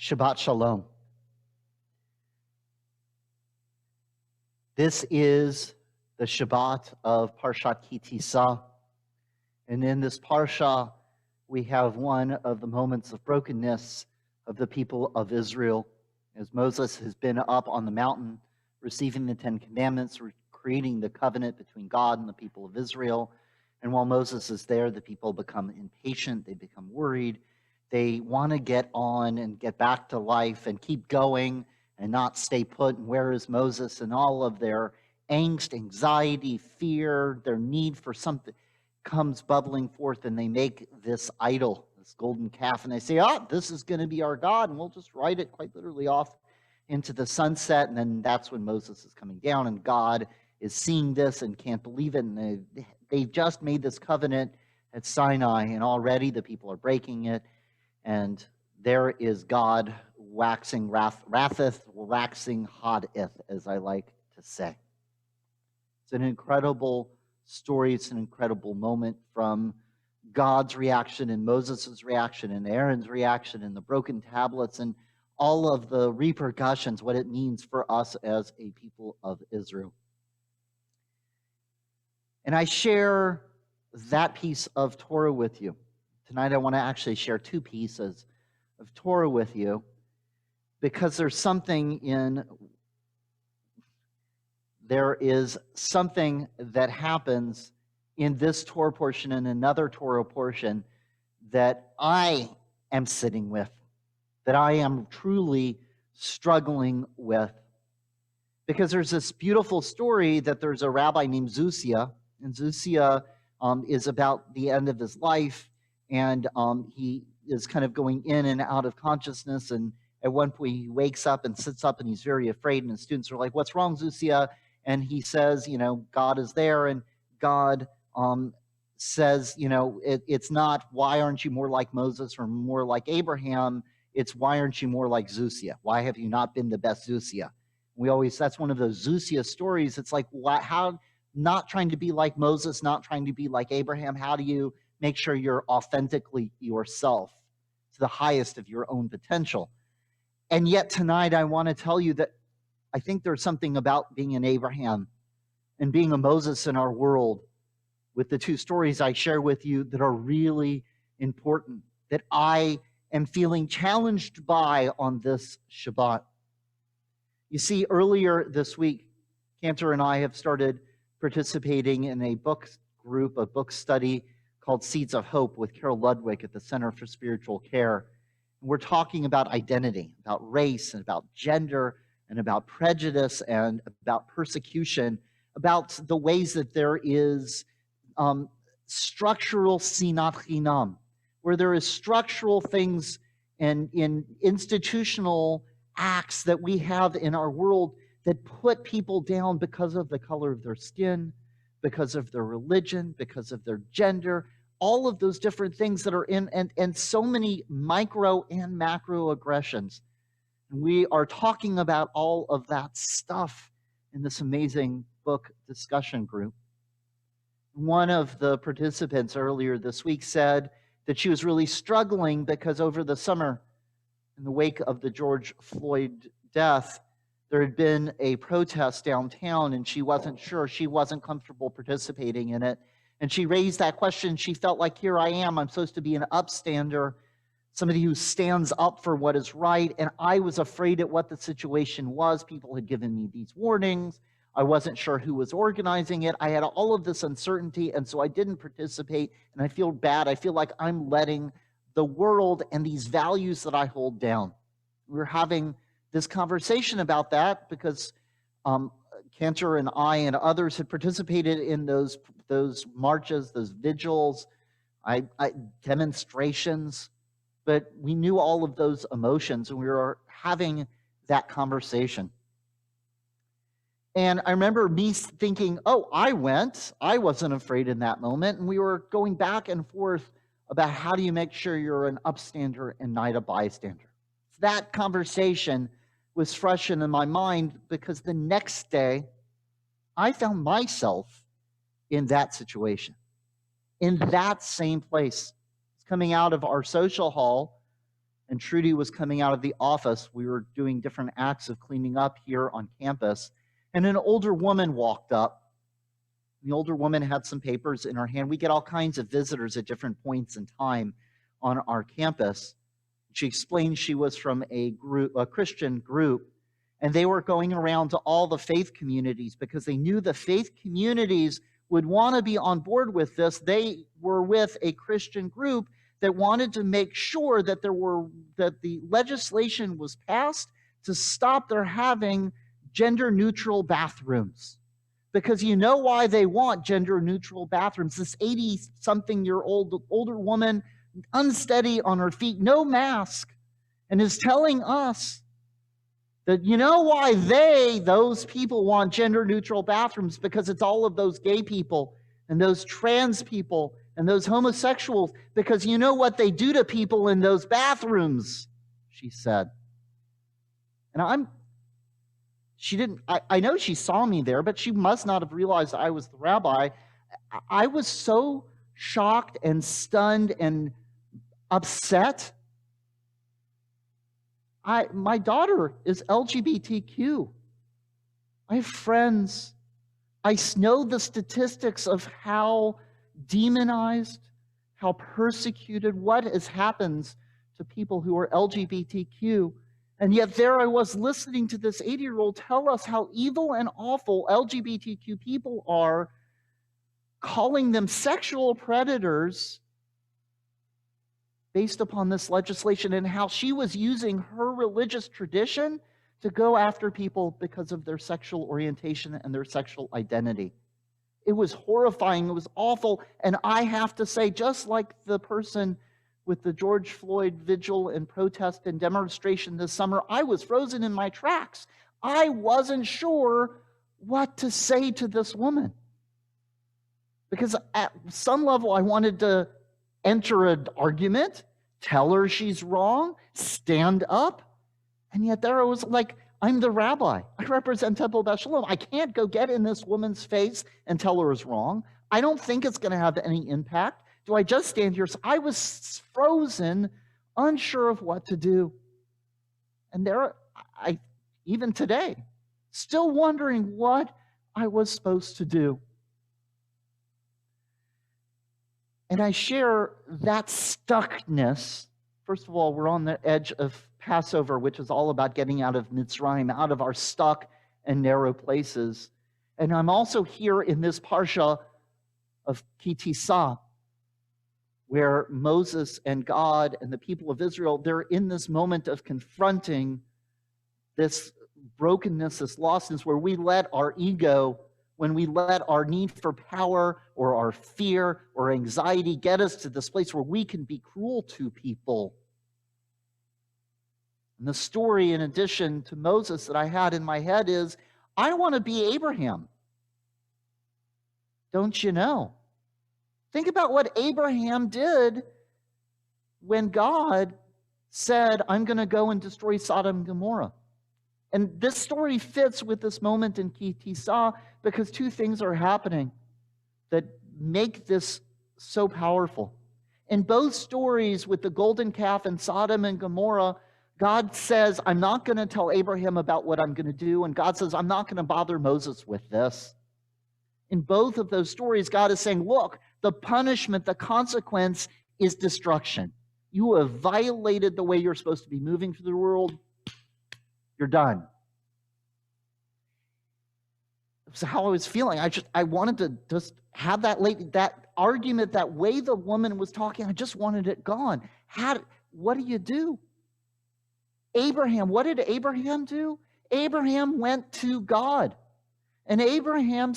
Shabbat Shalom. This is the Shabbat of Parsha Ki Tisa. And in this Parsha, we have one of the moments of brokenness of the people of Israel. As Moses has been up on the mountain, receiving the Ten Commandments, creating the covenant between God and the people of Israel. And while Moses is there, the people become impatient, they become worried. They want to get on and get back to life and keep going and not stay put. And where is Moses? And all of their angst, anxiety, fear, their need for something comes bubbling forth, and they make this idol, this golden calf, and they say, this is going to be our God, and we'll just write it quite literally off into the sunset. And then that's when Moses is coming down, and God is seeing this and can't believe it, and they've just made this covenant at Sinai, and already the people are breaking it. And there is God waxing wratheth, waxing hoteth, as I like to say. It's an incredible story. It's an incredible moment from God's reaction and Moses' reaction and Aaron's reaction and the broken tablets and all of the repercussions, what it means for us as a people of Israel. And I share that piece of Torah with you. Tonight I want to actually share two pieces of Torah with you, because there is something that happens in this Torah portion and another Torah portion that I am sitting with, that I am truly struggling with. Because there's this beautiful story that there's a rabbi named Zusia, and Zusia is about the end of his life, and he is kind of going in and out of consciousness, and at one point he wakes up and sits up and he's very afraid, and the students are like, "What's wrong, Zusia?" And he says, God is there, and God says, it's not, why aren't you more like Moses or more like Abraham? It's, why aren't you more like Zusia? Why have you not been the best Zusia? That's one of those Zusia stories. It's like, how, not trying to be like Moses, not trying to be like Abraham, how do you make sure you're authentically yourself to the highest of your own potential? And yet tonight I want to tell you that I think there's something about being an Abraham and being a Moses in our world, with the two stories I share with you, that are really important, that I am feeling challenged by on this Shabbat. You see, earlier this week, Cantor and I have started participating in a book group, a book study called Seeds of Hope with Carol Ludwig at the Center for Spiritual Care. And we're talking about identity, about race, and about gender, and about prejudice, and about persecution, about the ways that there is structural sinat chinam, where there is structural things and in institutional acts that we have in our world that put people down because of the color of their skin, because of their religion, because of their gender, all of those different things that are in, and so many micro and macro aggressions. And we are talking about all of that stuff in this amazing book discussion group. One of the participants earlier this week said that she was really struggling because over the summer, in the wake of the George Floyd death, there had been a protest downtown, and she wasn't sure, she wasn't comfortable participating in it. And she raised that question. She felt like, here I am, I'm supposed to be an upstander, somebody who stands up for what is right, and I was afraid at what the situation was. People had given me these warnings. I wasn't sure who was organizing it. I had all of this uncertainty, and so I didn't participate, and I feel bad. I feel like I'm letting the world and these values that I hold down. We were having this conversation about that because Cantor and I and others had participated in those marches, those vigils, demonstrations, but we knew all of those emotions, and we were having that conversation. And I remember me thinking, I went. I wasn't afraid in that moment. And we were going back and forth about how do you make sure you're an upstander and not a bystander. That conversation was fresh in my mind because the next day I found myself in that situation, in that same place. It's coming out of our social hall and Trudy was coming out of the office. We were doing different acts of cleaning up here on campus, and an older woman walked up. The older woman had some papers in her hand. We get all kinds of visitors at different points in time on our campus. She explained she was from a Christian group, and they were going around to all the faith communities because they knew the faith communities would want to be on board with this. They were with a Christian group that wanted to make sure that the legislation was passed to stop their having gender-neutral bathrooms. Because you know why they want gender-neutral bathrooms. This 80-something-year-old older woman, unsteady on her feet, no mask, and is telling us that you know why those people want gender-neutral bathrooms, because it's all of those gay people and those trans people and those homosexuals, because you know what they do to people in those bathrooms, she said. And I know she saw me there, but she must not have realized I was the rabbi. I was so shocked and stunned and upset. My daughter is LGBTQ. I have friends. I know the statistics of how demonized, how persecuted, what has happened to people who are LGBTQ. And yet there I was listening to this 80-year-old tell us how evil and awful LGBTQ people are, calling them sexual predators based upon this legislation, and how she was using her religious tradition to go after people because of their sexual orientation and their sexual identity. It was horrifying. It was awful. And I have to say, just like the person with the George Floyd vigil and protest and demonstration this summer, I was frozen in my tracks. I wasn't sure what to say to this woman. Because at some level, I wanted to enter an argument, tell her she's wrong, stand up. And yet there I was like, I'm the rabbi. I represent Temple Beth Shalom. I can't go get in this woman's face and tell her it's wrong. I don't think it's going to have any impact. Do I just stand here? So I was frozen, unsure of what to do. And even today, still wondering what I was supposed to do. And I share that stuckness. First of all, we're on the edge of Passover, which is all about getting out of Mitzrayim, out of our stuck and narrow places. And I'm also here in this Parsha of Ki Tisa, where Moses and God and the people of Israel, they're in this moment of confronting this brokenness, this lostness, where we let our ego, when we let our need for power or our fear or anxiety get us to this place where we can be cruel to people. And the story, in addition to Moses, that I had in my head is, I want to be Abraham. Don't you know? Think about what Abraham did when God said, I'm going to go and destroy Sodom and Gomorrah. And this story fits with this moment in Ki Tisa because two things are happening that make this so powerful. In both stories with the golden calf and Sodom and Gomorrah, God says, I'm not going to tell Abraham about what I'm going to do. And God says, I'm not going to bother Moses with this. In both of those stories, God is saying, look, the punishment, the consequence is destruction. You have violated the way you're supposed to be moving through the world. You're done. That's how I was feeling. I wanted to just have that argument, that way the woman was talking. I just wanted it gone. What do you do? Abraham, what did Abraham do? Abraham went to God. And Abraham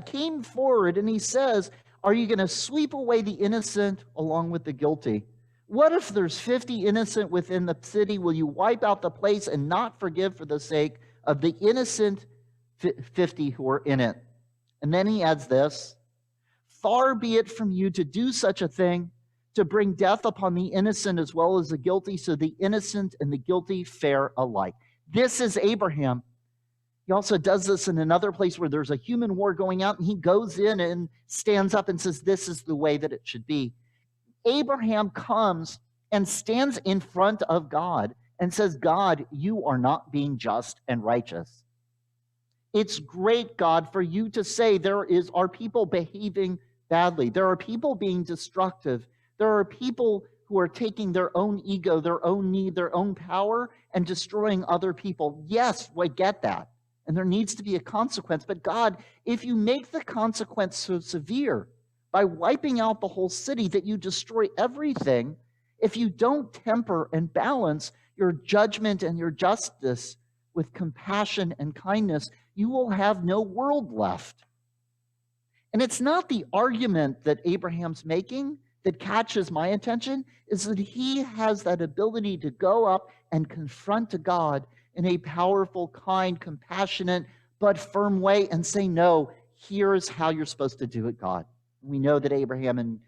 came forward, and he says, are you going to sweep away the innocent along with the guilty? What if there's 50 innocent within the city? Will you wipe out the place and not forgive for the sake of the innocent 50 who are in it? And then he adds this, far be it from you to do such a thing, to bring death upon the innocent as well as the guilty, so the innocent and the guilty fare alike. This is Abraham. He also does this in another place where there's a human war going out, and he goes in and stands up and says, this is the way that it should be. Abraham comes and stands in front of God and says, God, you are not being just and righteous. It's great, God, for you to say are people behaving badly. There are people being destructive. There are people who are taking their own ego, their own need, their own power, and destroying other people. Yes, I get that. And there needs to be a consequence. But God, if you make the consequence so severe by wiping out the whole city that you destroy everything, if you don't temper and balance your judgment and your justice with compassion and kindness, you will have no world left. And it's not the argument that Abraham's making that catches my attention, is that he has that ability to go up and confront God in a powerful, kind, compassionate, but firm way and say, no, here's how you're supposed to do it, God. We know that Abraham and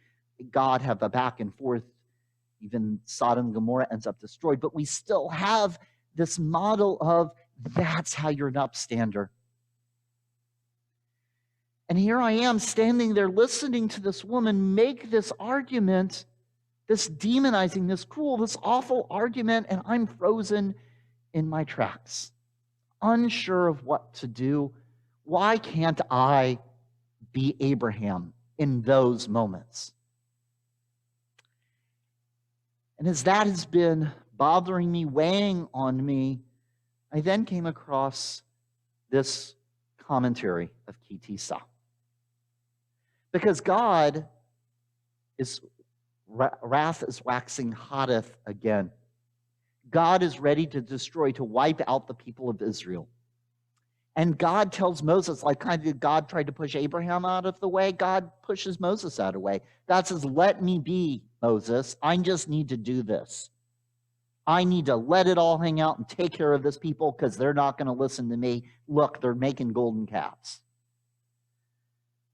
God have a back and forth. Even Sodom and Gomorrah ends up destroyed, but we still have this model of that's how you're an upstander. And here I am standing there listening to this woman make this argument, this demonizing, this cruel, this awful argument, and I'm frozen in my tracks, unsure of what to do. Why can't I be Abraham in those moments? And as that has been bothering me, weighing on me, I then came across this commentary of Ki Tisa. Because God is, wrath is waxing hotteth again. God is ready to destroy, to wipe out the people of Israel. And God tells Moses, like kind of God tried to push Abraham out of the way, God pushes Moses out of the way. God says, let me be, Moses. I just need to do this. I need to let it all hang out and take care of this people because they're not going to listen to me. Look, they're making golden calves.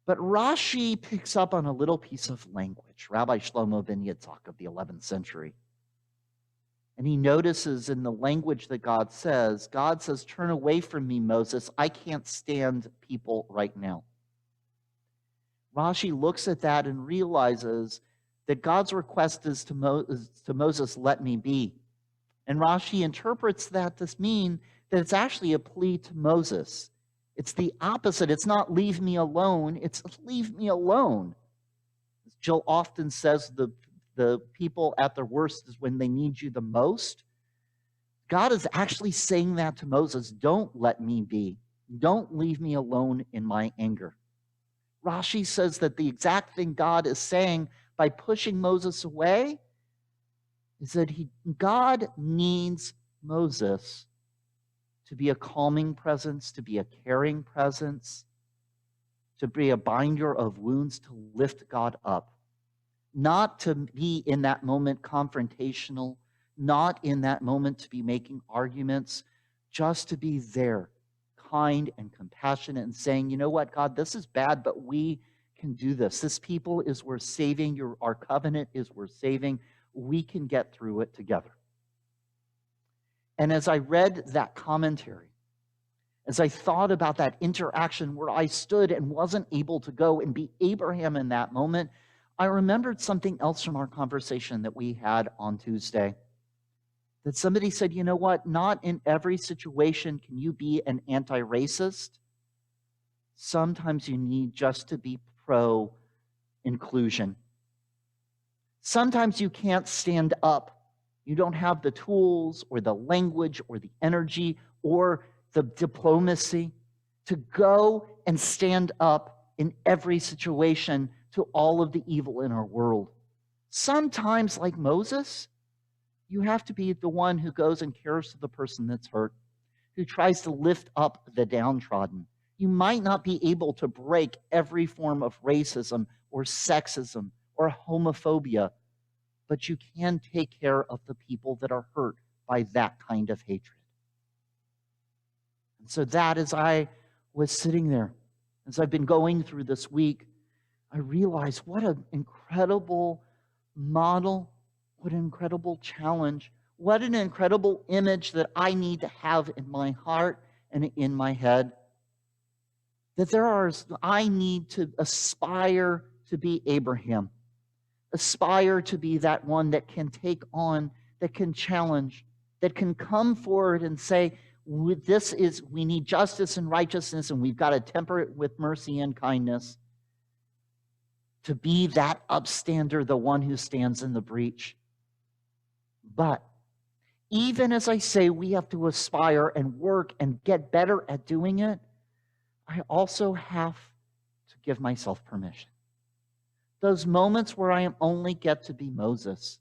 But Rashi picks up on a little piece of language, Rabbi Shlomo ben Yitzhak of the 11th century. And he notices in the language that God says, turn away from me, Moses. I can't stand people right now. Rashi looks at that and realizes that God's request is to Moses, let me be. And Rashi interprets that to mean that it's actually a plea to Moses. It's the opposite. It's not leave me alone. It's leave me alone. As Jill often says, the people at their worst is when they need you the most. God is actually saying that to Moses. Don't let me be. Don't leave me alone in my anger. Rashi says that the exact thing God is saying by pushing Moses away is that God needs Moses to be a calming presence, to be a caring presence, to be a binder of wounds, to lift God up. Not to be in that moment confrontational, not in that moment to be making arguments, just to be there, kind and compassionate and saying, you know what, God, this is bad, but we can do this. This people is worth saving. Our covenant is worth saving. We can get through it together. And as I read that commentary, as I thought about that interaction where I stood and wasn't able to go and be Abraham in that moment, I remembered something else from our conversation that we had on Tuesday. That somebody said, you know what, not in every situation can you be an anti-racist. Sometimes you need just to be pro-inclusion. Sometimes you can't stand up. You don't have the tools or the language or the energy or the diplomacy to go and stand up in every situation to all of the evil in our world. Sometimes, like Moses, you have to be the one who goes and cares for the person that's hurt, who tries to lift up the downtrodden. You might not be able to break every form of racism or sexism or homophobia, but you can take care of the people that are hurt by that kind of hatred. And so that, as I was sitting there, as I've been going through this week, I realized what an incredible model, what an incredible challenge, what an incredible image that I need to have in my heart and in my head. That I need to aspire to be Abraham. Aspire to be that one that can take on, that can challenge, that can come forward and say, we need justice and righteousness, and we've got to temper it with mercy and kindness. To be that upstander, the one who stands in the breach. But even as I say, we have to aspire and work and get better at doing it, I also have to give myself permission. Those moments where I only get to be Moses,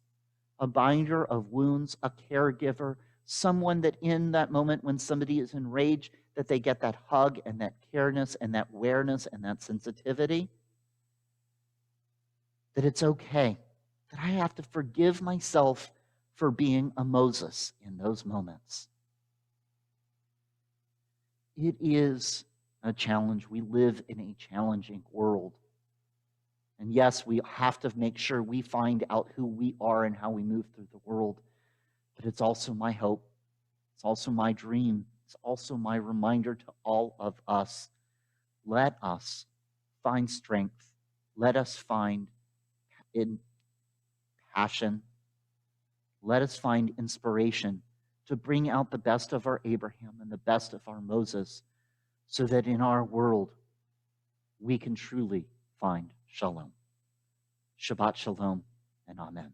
a binder of wounds, a caregiver, someone that in that moment when somebody is enraged, that they get that hug and that careness and that awareness and that sensitivity, that it's okay, that I have to forgive myself for being a Moses in those moments. It is a challenge. We live in a challenging world. And yes, we have to make sure we find out who we are and how we move through the world. But it's also my hope. It's also my dream. It's also my reminder to all of us. Let us find strength. Let us find passion. Let us find inspiration to bring out the best of our Abraham and the best of our Moses, so that in our world we can truly find shalom. Shabbat shalom and amen.